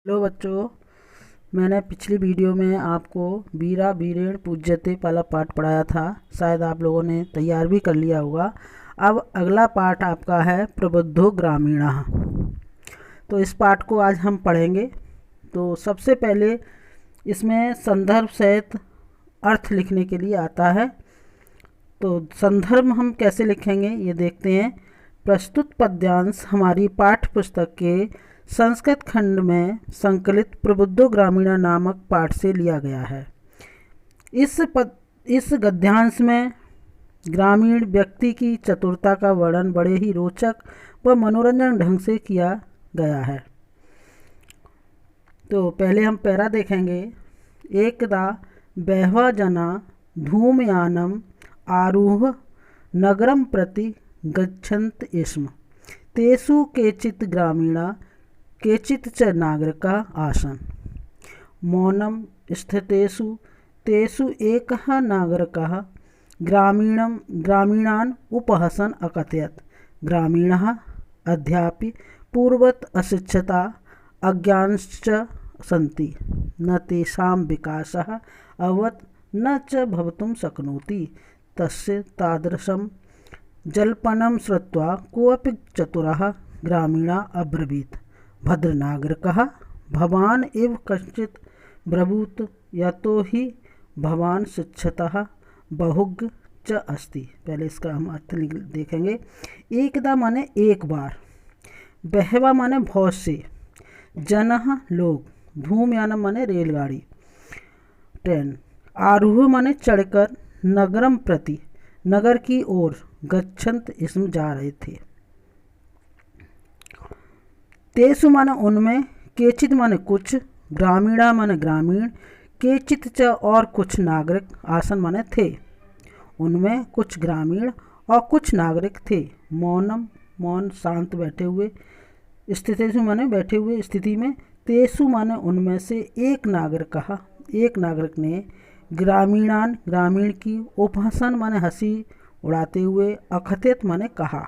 Hello बच्चों, मैंने पिछली वीडियो में आपको वीरा वीरेण पूज्यते पहला पाठ पढ़ाया था। शायद आप लोगों ने तैयार भी कर लिया होगा। अब अगला पाठ आपका है प्रबुद्धो ग्रामीणः। तो इस पाठ को आज हम पढ़ेंगे। तो सबसे पहले इसमें संदर्भ सहित अर्थ लिखने के लिए आता है। तो संदर्भ हम कैसे लिखेंगे ये देखते हैं। प्रस्तुत पद्यांश हमारी पाठ्य पुस्तक के संस्कृत खंड में संकलित प्रबुद्धो ग्रामीणा नामक पाठ से लिया गया है। इस गद्यांश में ग्रामीण व्यक्ति की चतुरता का वर्णन बड़े ही रोचक व मनोरंजन ढंग से किया गया है। तो पहले हम पैरा देखेंगे। एकदा बहवः जना धूमयानम आरुह्य नगरम प्रति गच्छन्त स्म। तेषु केचित् ग्रामीणा केचित् च नागरिकाः आसन्। मौनं स्थितेषु तेषु एकः नागरिकः ग्रामीणान् उपहसन् अकथयत्, ग्रामीणाः अद्यापि पूर्ववत् अशिक्षिता अज्ञानश्च सन्ति, न तेषां विकासः अभवत् न च भवितुं शक्नोति। तस्य तादृशं जल्पनं श्रुत्वा कोऽपि चतुरः ग्रामीणः अब्रवीत्, भद्रनागरिकः भवान् एव कश्चित् ब्रवीत्, यतो हि भवान् शिक्षितः बहुज्ञ च अस्ति। पहले इसका हम अर्थ देखेंगे। एकदा माने एक बार, बहवा माने बहुत से, जनः लोग, धूमयान माने रेलगाड़ी ट्रेन, आरूह माने चढ़कर, नगरम प्रति नगर की ओर, गच्छन्त इसमें जा रहे थे। तेसु माने उनमें, केचित माने कुछ, ग्रामीणा माने ग्रामीण, केचित च और कुछ नागरिक, आसन माने थे। उनमें कुछ ग्रामीण और कुछ नागरिक थे। मौनम मौन शांत बैठे हुए, स्थितेषु माने बैठे हुए स्थिति में, तेसु माने उनमें से एक नागरिक कहा, एक नागरिक ने ग्रामीणान ग्रामीण की, उपहसन माने हंसी उड़ाते हुए, अकथित माने कहा।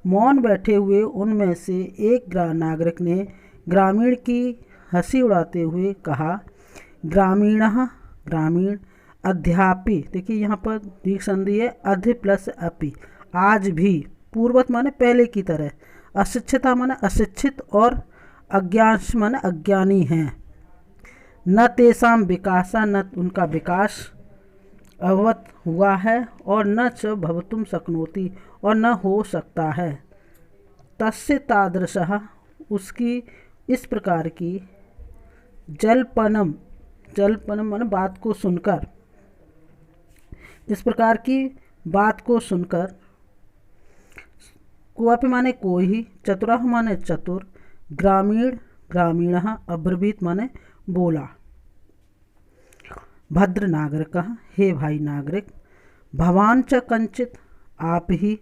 मौन बैठे हुए उनमें से एक नागरिक ने ग्रामीण की हंसी उड़ाते हुए कहा, ग्रामीणः ग्रामीण, अद्यापि, देखिए यहाँ पर दीर्घ संधि है, अध्य प्लस अपि, आज भी, पूर्वत माने पहले की तरह, अशिक्षिता माने अशिक्षित और अज्ञान माने अज्ञानी हैं, न तेषां विकासा, न उनका विकास, अभवत हुआ है, और न च भवितुं शक्नोति और न हो सकता है। तस्य तादृशः उसकी इस प्रकार की, जल्पनम जल्पनम माने बात को सुनकर, इस प्रकार की बात को सुनकर, कोऽपि माने कोई ही, चतुरः माने चतुर, ग्रामीण ग्रामीणः अब्रवीत माने बोला, भद्र नागरिकः हे भाई नागरिक, भवान च कंचित आप ही,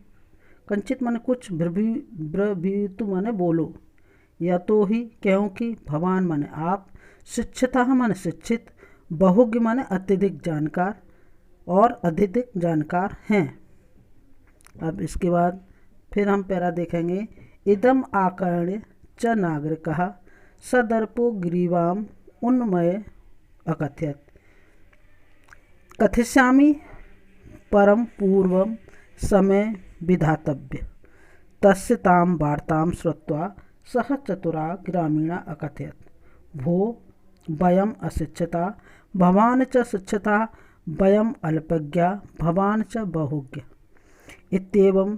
कंचित माने कुछ, ब्रवीतु माने बोलो, या तो ही क्योंकि, भवान माने आप, शिक्षितः माने शिक्षित, बहुज्ञ माने अत्यधिक जानकार और अत्यधिक जानकार हैं। अब इसके बाद फिर हम पैरा देखेंगे। इदम आकर्ण्य च नागरिकः सदर्पो ग्रीवाम उन्मय अकथयत्, कथिष्यामि परम पूर्वम समय विधातव्य। तस्य तां वार्तां श्रुत्वा सः चतुरा ग्रामीणा अकथयत्, भो वयम् अशिक्षिता, भवान् च शिक्षिता, वयम् अल्पज्ञा, भवान् च बहुज्ञ। इत्येवं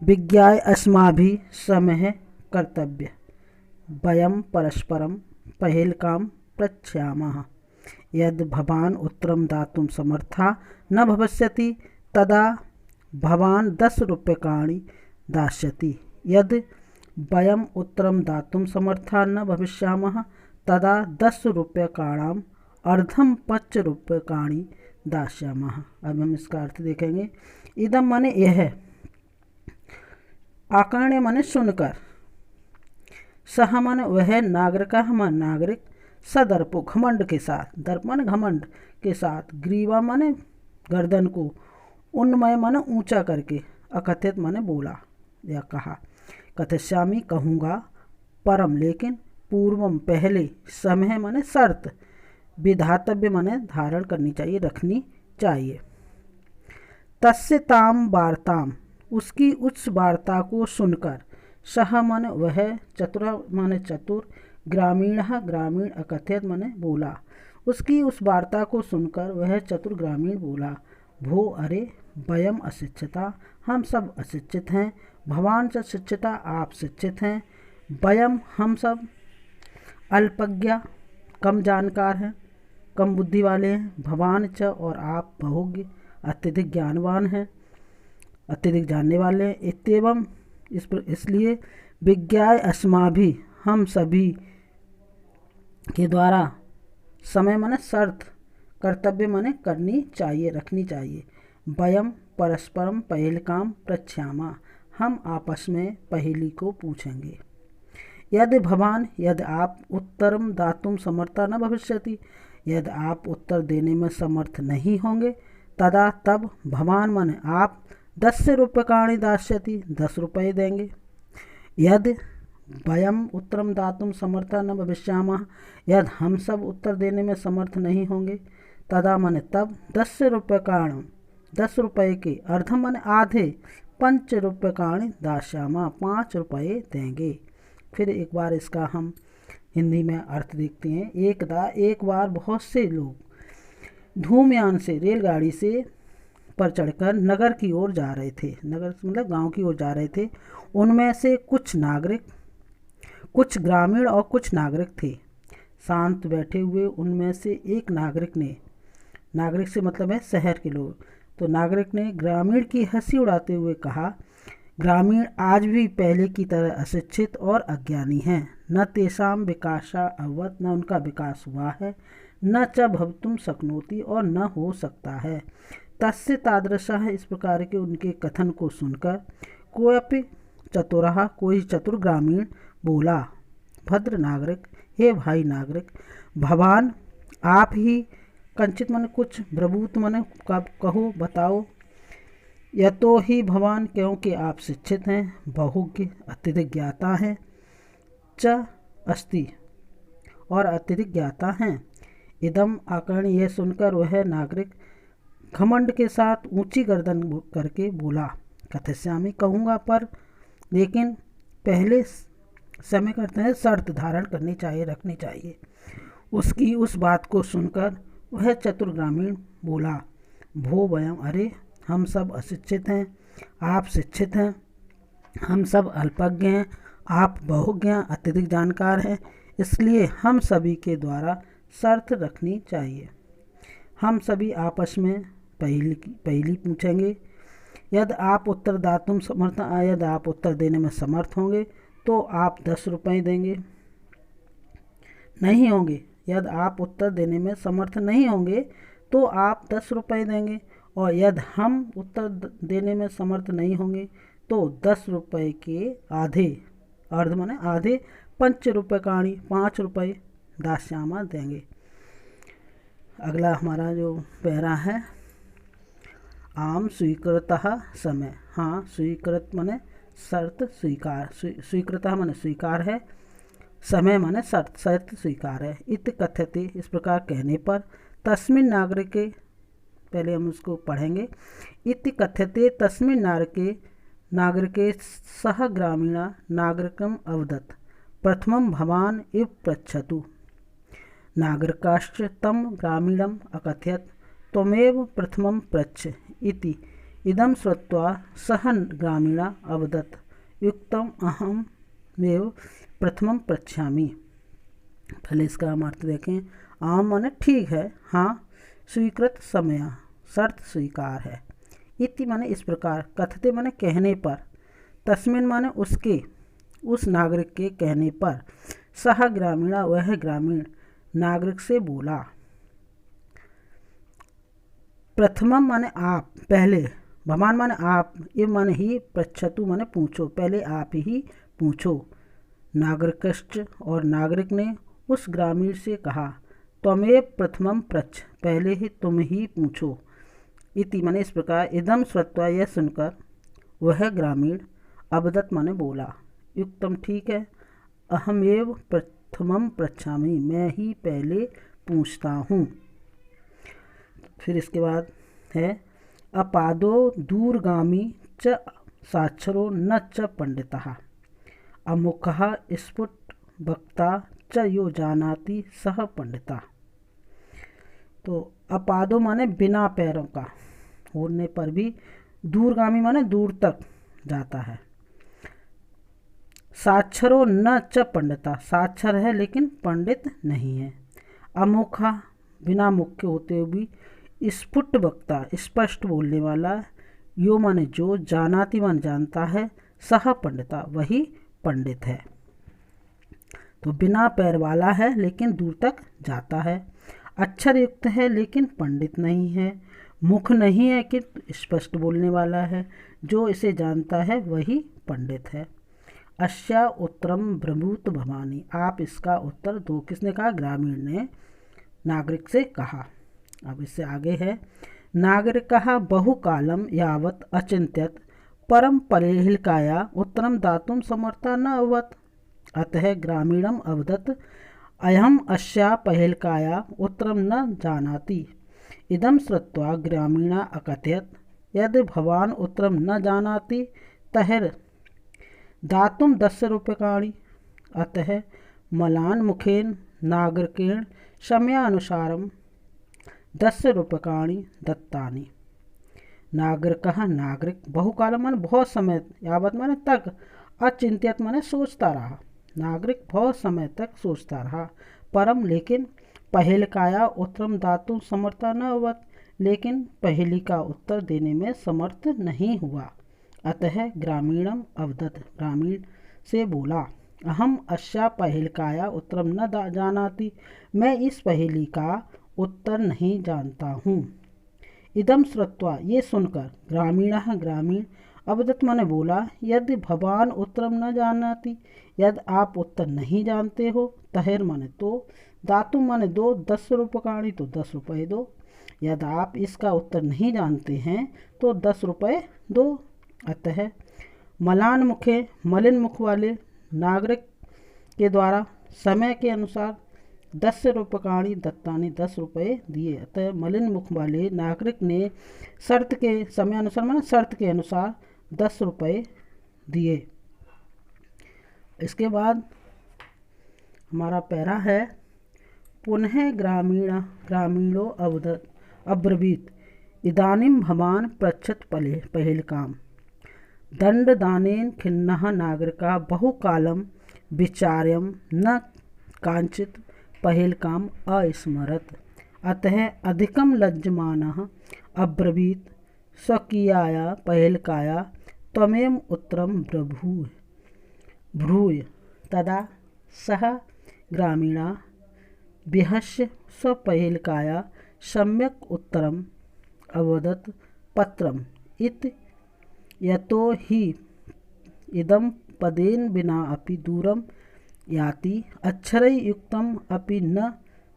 विज्ञाय अस्माभिः समः कर्तव्य, वयं परस्परं पहेलिकां पृच्छयामः। यद भवान् उत्तरं दातुं समर्था न भविष्यति, तदा भवान् 10 रूप्यकाणि दास्यति। यद वयम् उत्तरं दातुं समर्था न भविष्यामः, तदा 10 रूप्यकाणाम् अर्धं 5 रूप्यकाणि दास्यामः। अब हम इसका अर्थ देखेंगे। इदम माने यह, आकर्ण्य माने सुनकर, सह माने वह, नागरिकः माने नागरिक, सदर्पो घमंड के साथ, दर्प माने घमंड के साथ, ग्रीवा माने गर्दन को, उन्मय माने ऊंचा करके, अकथित माने बोला या कहा, कथिष्यामि कहूँगा, परम लेकिन, पूर्वम पहले, समय माने शर्त, विधातव्य माने धारण करनी चाहिए, रखनी चाहिए। तस्य ताम वार्ताम, उसकी उस वार्ता को सुनकर, सह माने वह, चतुर माने चतुर, ग्रामीण ग्रामीण, अकथयत माने बोला, उसकी उस वार्ता को सुनकर वह चतुर ग्रामीण बोला, भो अरे, वयम अशिक्षिता, हम सब अशिक्षित हैं, भवान च शिक्षिता, आप शिक्षित हैं, वयम हम सब, अल्पज्ञा कम जानकार हैं, कम बुद्धि वाले हैं, भवान च और आप बहुज्ञ अत्यधिक ज्ञानवान हैं, अत्यधिक जानने वाले हैं, इत्येवं इसलिए विज्ञाय अस्माभि, हम सभी के द्वारा, समय माने शर्त, कर्तव्य माने करनी चाहिए, रखनी चाहिए, वयम परस्परम पहेलिकाम पृच्छामा, हम आपस में पहेली को पूछेंगे, यदि भवान, यदि आप उत्तरम दातुम समर्था न भविष्यति, यदि आप उत्तर देने में समर्थ नहीं होंगे, तदा तब, भवान माने आप, 10 रूप्यकाणि दास्यति, 10 रुपये देंगे, यदि वयम उत्तरम दातुम समर्था न भविष्यामः, यदि हम सब उत्तर देने में समर्थ नहीं होंगे, तदा माने तब, 10 रूप्यकाणि, 10 रुपये के, अर्धम माने आधे, 5 रूप्यकाणि दास्यामः, 5 रुपये देंगे। फिर एक बार इसका हम हिंदी में अर्थ देखते हैं। एक बार बहुत से लोग धूमयान से, रेलगाड़ी से पर चढ़कर नगर की ओर जा रहे थे, नगर मतलब गांव की ओर जा रहे थे। उनमें से कुछ नागरिक, कुछ ग्रामीण और कुछ नागरिक थे। शांत बैठे हुए उनमें से एक नागरिक ने, नागरिक से मतलब है शहर के लोग, तो नागरिक ने ग्रामीण की हंसी उड़ाते हुए कहा, ग्रामीण आज भी पहले की तरह अशिक्षित और अज्ञानी हैं, न तेषाम विकासा अवत, न उनका विकास हुआ है, न च भवितुम शक्नोति, और न हो सकता है। तस्य तादृशः, इस प्रकार के उनके कथन को सुनकर, कोऽपि चतुरः, कोई चतुर ग्रामीण बोला, भद्र नागरिक, हे भाई नागरिक, भवान आप ही, कंचित मन कुछ, ब्रभूत मन कहो बताओ, यतो ही भवान, क्योंकि आप शिक्षित हैं, बहुज्ञ अत्यधिक ज्ञाता हैं, च अस्ति और अत्यधिक ज्ञाता हैं। इदम आकर्ण, यह सुनकर वह नागरिक घमंड के साथ ऊंची गर्दन करके बोला, कथयिष्यामि, कहूँगा, पर लेकिन पहले समय करते हैं, शर्त धारण करनी चाहिए, रखनी चाहिए। उसकी उस बात को सुनकर वह चतुर ग्रामीण बोला, भो वयम, अरे हम सब अशिक्षित हैं, आप शिक्षित हैं, हम सब अल्पज्ञ हैं, आप बहुज्ञ अत्यधिक जानकार हैं, इसलिए हम सभी के द्वारा शर्त रखनी चाहिए। हम सभी आपस में पहली पूछेंगे, यदि आप उत्तरदातुम समर्थ, यदि आप उत्तर देने में समर्थ होंगे तो आप 10 रुपये देंगे, नहीं होंगे, यदि आप उत्तर देने में समर्थ नहीं होंगे तो आप 10 रुपये देंगे, और यदि हम उत्तर देने में समर्थ नहीं होंगे तो 10 रुपये के आधे, अर्ध माने आधे, 5 रूप्यकाणि, 5 रुपये दास्यामः देंगे। अगला हमारा जो पैरा है, आम स्वीकृतः समय, हाँ स्वीकृत माने शर्त स्वीकार, स्वीकृतः माने स्वीकार है, समय माने शर्त स्वीकार है। इति कथ्यते, इस प्रकार कहने पर, तस्मिन् नागरिके, पहले हम उसको पढ़ेंगे, इति कथ्यते तस्मिन् नागरिके सह ग्रामीणा नागरिकम अवदत्, प्रथमं भवान इव पृच्छतु, नागरिकाश्च तं ग्रामीणम अकथयत्, त्वमेव प्रथमं पृच्छ इति। इदं श्रुत्वा सह ग्रामीणा अवदत्, युक्तम अहमेव प्रथमं पृच्छामि। पहले इसका हम अर्थ देखें। आम माने ठीक है, हाँ, स्वीकृत समय, शर्त स्वीकार है, इति माने इस प्रकार, कथते माने कहने पर, तस्मिन माने उसके, उस नागरिक के कहने पर, सह ग्रामीणा वह ग्रामीण नागरिक से बोला, प्रथमम माने आप, पहले, भवान माने आप, इव माने ही, पृच्छतु माने पूछो, पहले आप ही पूछो, नागरिकश्च और नागरिक ने उस ग्रामीण से कहा, त्वमेव प्रथमम पृच्छ, पहले ही तुम ही पूछो, इति माने इस प्रकार, इदम श्रुत्वा यह सुनकर, वह ग्रामीण अवदत् माने बोला, युक्तम ठीक है, अहमेव प्रथमम पृच्छामि, मैं ही पहले पूछता हूँ। फिर इसके बाद है अपादो दूरगामी च साक्षरो न च पंडितः, अमुखः स्फुट वक्ता च यो जानाति सह पंडिता। तो अपादो माने बिना पैरों का होने पर भी, दूरगामी माने दूर तक जाता है, साक्षरो न च पंडिता, साक्षर है लेकिन पंडित नहीं है, अमुखा बिना मुख के होते हुए भी, स्फुट वक्ता स्पष्ट बोलने वाला, यो माने जो, जानाति मान जानता है, सह पंडिता वही पंडित है। तो बिना पैर वाला है लेकिन दूर तक जाता है, अक्षर युक्त है लेकिन पंडित नहीं है, मुख नहीं है कि स्पष्ट बोलने वाला है, जो इसे जानता है वही पंडित है। अस्या उत्तरम ब्रभूत भवानी, आप इसका उत्तर दो। किसने कहा? ग्रामीण ने नागरिक से कहा। अब इससे आगे है नागरिकः बहुकालं यावत् अचिन्त्यत परम परिहिल्काया उत्तरम दातुं समर्था न अभवत्, अतः ग्रामीणम अवदत् अयम् अस्या पहिल्काया उत्तरम न जानाति। इदं श्रुत्वा ग्रामीणा अकथयत् यदि भवान् उत्तरम न जानाति तर्हि दातुं 10 रूप्यकाणि। अतः मलान मुखेन नागरिकेण समयानुसारं 10 रूप्यकाणि दत्तानि। नागरिकः नागरिक बहुकाल माने बहुत समय, यावत माने तक, अचिंत्यत माने सोचता रहा, नागरिक बहुत समय तक सोचता रहा, परम लेकिन पहिलकाया उत्तरम दातुं समर्था न अभवत्, लेकिन पहली का उत्तर देने में समर्थ नहीं हुआ। अतः ग्रामीणम अवदत्, ग्रामीण से बोला, अहम अस्या पहिलकाया उत्तरम न जानाति, मैं इस पहेली का उत्तर नहीं जानता हूँ। इदम श्रुत्वा, ये सुनकर, ग्रामीणः ग्रामीण, अवदत् माने बोला, यदि भवान उत्तरम न जानाति, यदि आप उत्तर नहीं जानते हो, तहेर माने तो, दातु माने दो, 10 रूप्यकाणि तो 10 रुपये दो, यदि आप इसका उत्तर नहीं जानते हैं तो 10 रुपये दो। अतः मलान मुखे, मलिन मुख वाले नागरिक के द्वारा समय के अनुसार 10 रूप्यकाणि दत्तानि, 10 रुपये दिए। अतः मलिन मुख वाले नागरिक ने शर्त के समय अनुसार माने शर्त के अनुसार 10 रुपये दिए। इसके बाद हमारा पैरा है पुनः ग्रामीणो अब्रवीत इदानीं भवान् पृच्छत् पहिलकाम, दंडदानेन खिन्नः नागरिकः बहुकालं विचार्यं न कांचित् पहिलकाम अस्मरत्, अतः अधिकं लज्जमानः अब्रवीत् स्वकीयाया पहिलकाया त्वमेव उत्तरं ब्रूय। तदा सः ग्रामीणः विहस्य स्वपहिलकाया सम्यक् उत्तरम् अवदत् पत्रम् इति, यतो हि इदं पदेन विना अपि दूरं याति, अक्षरैः युक्तम् अपि न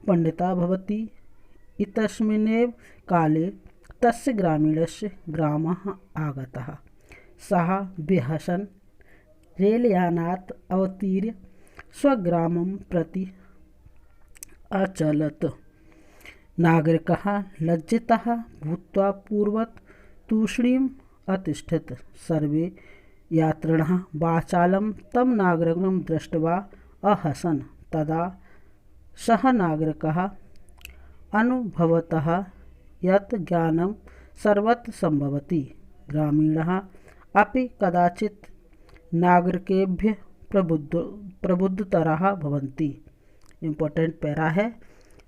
पंडिता भवति। इतस्मिन्नेव काले तस्य ग्रामीणस्य ग्रामः आगतः, सः विहसन् रेलयानात् अवतीर्य स्वग्रामं प्रति अचलत्। नागरिकः लज्जितः भूत्वा पूर्ववत् तूष्णीम् अतिष्ठत्। सर्वे यात्रिणः वाचालं तं नागरिकं दृष्ट्वा अहसन्। तदा सः नागरिकः अनुभवतः यत् ज्ञानं सर्वत्र सम्भवति। ग्रामीणः अपि कदाचित् नागरिकेभ्यः प्रबुद्धतरः भवन्ति। इम्पोर्टेंट पैरा है,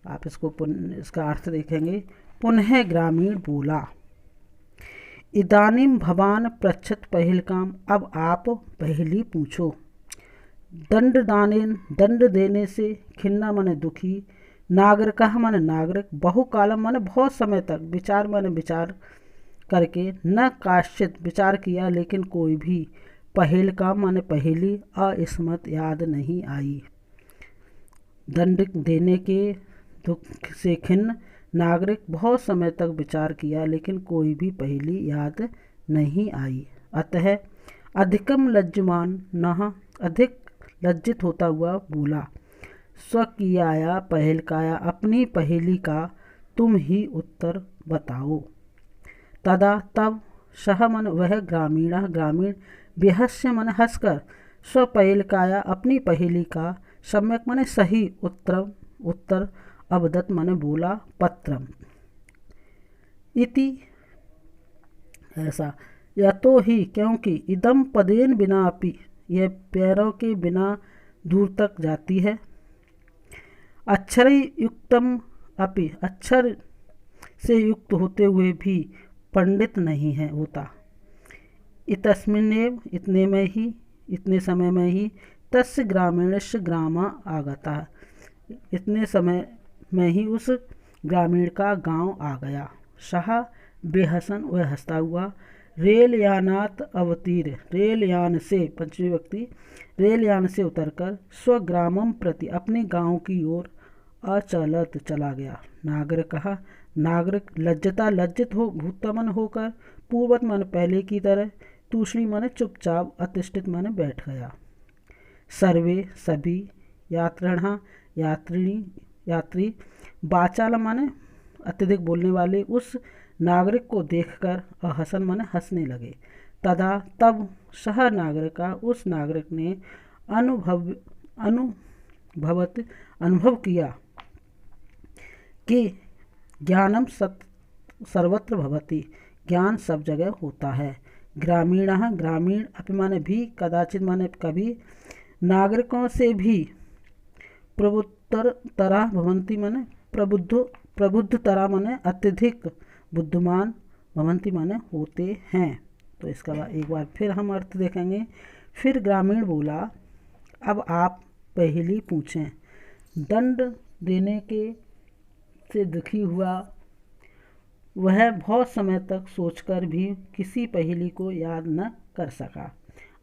आप इसका अर्थ देखेंगे। पुनः ग्रामीण बोला, इदानीं भवान पृच्छत् पहिलकाम, अब आप पहली पूछो। दंडदानेन, दंड देने से, खिन्ना माने दुखी, नागरिकः माने नागरिक, बहुकालम माने बहुत समय तक, विचार माने विचार करके, न काश्चित विचार किया लेकिन कोई भी, पहिलकाम माने पहली, अस्मत् याद नहीं आई। दंड देने के दुख से खिन्न नागरिक, बहुत समय तक विचार किया लेकिन कोई भी पहली याद नहीं आई। अतः अधिकम लज्जमान नः, अधिक लज्जित होता हुआ बोला, स्वकीयाया पहेलकाया, अपनी पहेली का तुम ही उत्तर बताओ। तदा तब, सह मन वह ग्रामीण, ग्रामीण बेहस्य मन हंसकर, स्वपहेलकाया अपनी पहेली का, सम्यक मन सही उत्तर अवदत मन बोला, पत्रम इति, ऐसा, या तो ही क्योंकि, इदम पदेन बिना अपि, यह पैरों के बिना दूर तक जाती है, अक्षर युक्तम अपि, अक्षर से युक्त होते हुए भी पंडित नहीं है होता, इतस्मिन्नेव इतने में ही, इतने समय में ही, तस्य ग्रामीणस्य ग्रामा आगता, इतने समय में ही उस ग्रामीण का गांव आ गया। सहा बेहसन, वह हंसता हुआ, रेल यानात अवतीर, रेल यान से, पंचमी व्यक्ति, रेल यान से उतरकर, स्वग्रामम प्रति, अपने गांव की ओर अचलत चला गया। नागरिक कहा, नागरिक लज्जता लज्जित हो भूतमन होकर, पूर्वत मन पहले की तरह, दूसरी मन चुपचाप अतिष्ठित मन बैठ गया। सर्वे सभी, यात्रिणा यात्री, वाचाल मन अत्यधिक बोलने वाले, उस नागरिक को देखकर अहसन मन हंसने लगे। तदा तब, सह नागरिका, उस नागरिक ने अनुभव किया कि ज्ञानम सर्वत्र भवति, ज्ञान सब जगह होता है। ग्रामीणः, ग्रामीण अपि माने भी, कदाचित माने कभी, नागरिकों से भी प्रबुद्धतरा भवन्ति माने प्रबुद्धतरा माने अत्यधिक बुद्धिमान, भवन्ति माने होते हैं। तो इसका बाद एक बार फिर हम अर्थ देखेंगे। फिर ग्रामीण बोला, अब आप पहेली पूछें। दंड देने के से दुखी हुआ वह बहुत समय तक सोचकर भी किसी पहेली को याद न कर सका,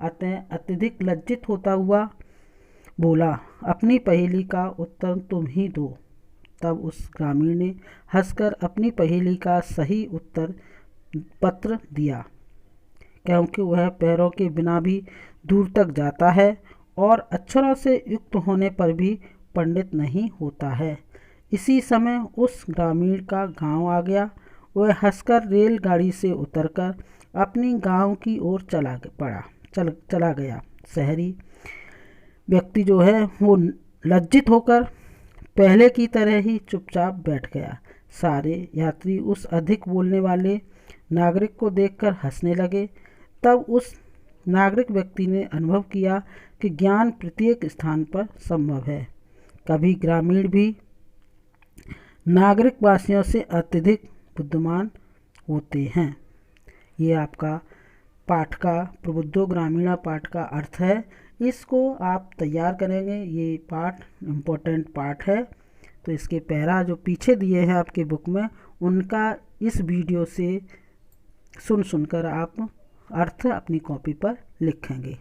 अतः अत्यधिक लज्जित होता हुआ बोला, अपनी पहेली का उत्तर तुम ही दो। तब उस ग्रामीण ने हंसकर अपनी पहेली का सही उत्तर पत्र दिया, क्योंकि वह पैरों के बिना भी दूर तक जाता है और अक्षरों से युक्त होने पर भी पंडित नहीं होता है। इसी समय उस ग्रामीण का गांव आ गया। वह हंसकर रेलगाड़ी से उतरकर अपनी गांव की ओर चला गया। शहरी व्यक्ति जो है वो लज्जित होकर पहले की तरह ही चुपचाप बैठ गया। सारे यात्री उस अधिक बोलने वाले नागरिक को देखकर हंसने लगे। तब उस नागरिक व्यक्ति ने अनुभव किया कि ज्ञान प्रत्येक स्थान पर संभव है। कभी ग्रामीण भी नागरिक वासियों से अत्यधिक बुद्धिमान होते हैं। ये आपका पाठ का, प्रबुद्धो ग्रामीणा पाठ का अर्थ है। इसको आप तैयार करेंगे। ये पाठ इम्पोर्टेंट पाठ है, तो इसके पैरा जो पीछे दिए हैं आपके बुक में, उनका इस वीडियो से सुनकर आप अर्थ अपनी कॉपी पर लिखेंगे।